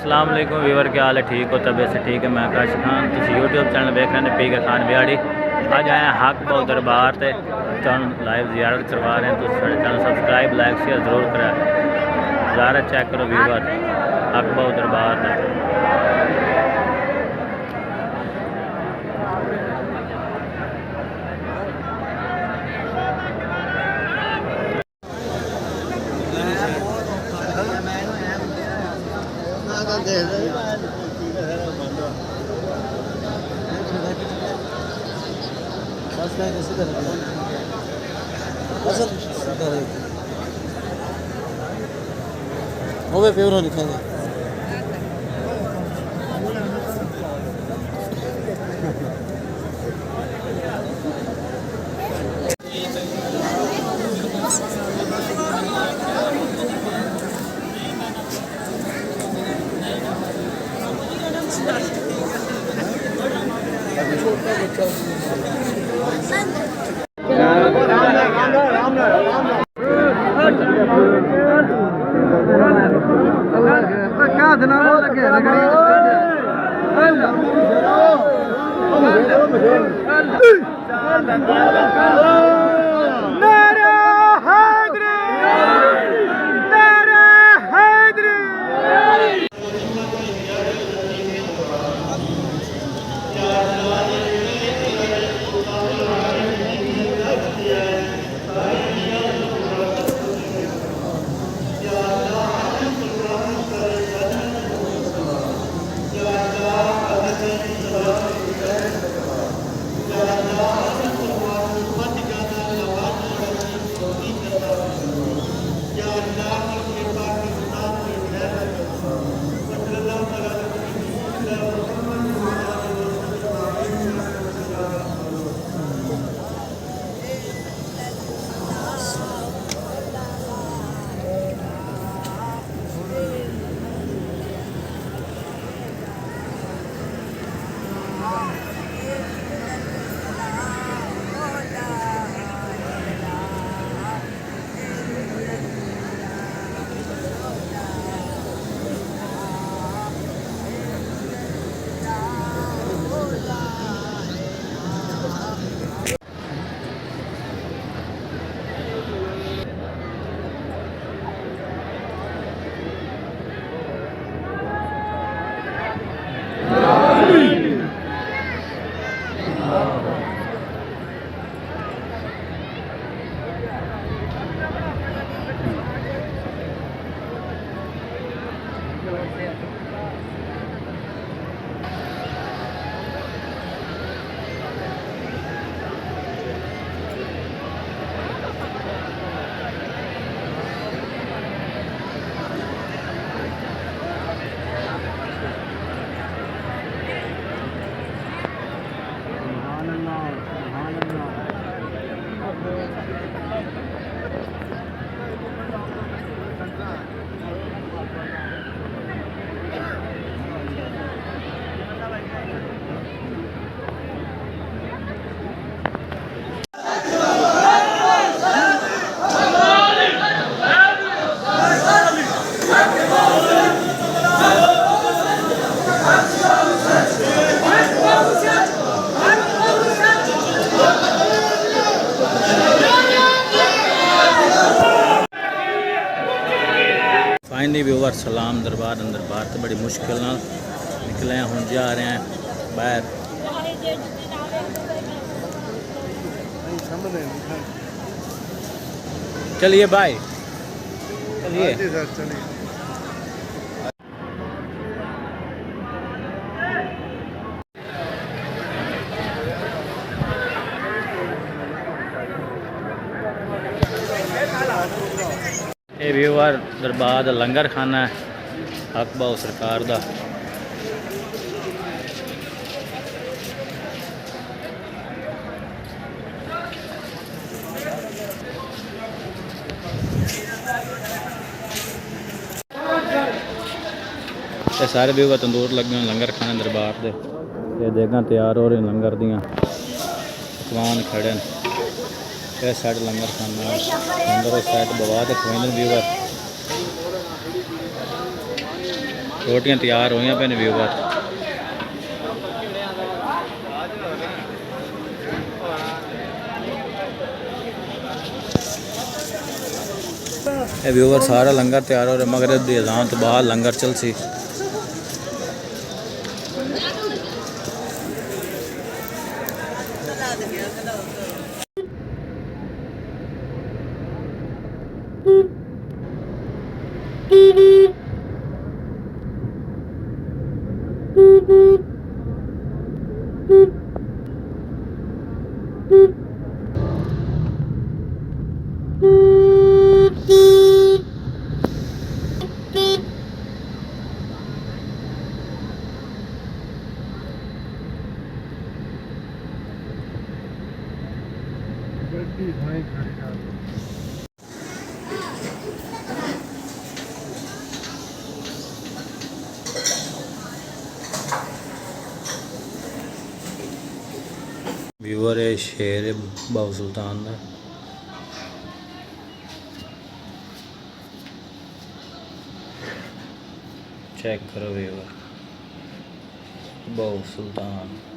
अस्सलाम वालेकुम व्यूअर, क्या हाल है? ठीक हो? तबीयत से ठीक है? मैं आकाश खान, तुम यूट्यूब चैनल देख रहे हैं पी के खान बिहाड़ी। अज आए हैं हक बहु दरबार से लाइव जियारत करवा रहे हैं। तो चैनल सब्सक्राइब लाइक शेयर जरूर करें। जियारत चेक करो व्यूअर, हक बहु दरबार से। होवे फेवर नहीं खाएंगे। फाइनली व्यूअर सलाम दरबार अंदर बाहर तो बड़ी मुश्किल ना निकले हैं। हम जा रहे हैं बाहर। चलिए बाय, चलिए। ये व्यूअर दरबार दा लंगर खाना है हक बहु सरकार दा। ये सारे व्यूअर तंदूर लगे लंगर खाने दरबार दे। ये देगा तैयार हो रहे लंगर दियाँ, पकवान खड़े हैं। इस साइड लंगर खाना अंदर, इस साइड बवा के खुआते व्यूअर। रोटियां तैयार हुई पे व्यूवर व्यूवर सारा लंगर तैयार हो रहा मगरब की अजान तो बाद लंगर चल सी व्यूवर है शेर है बाबू सुल्तान का चेक करो व्यूवर बाबू सुल्तान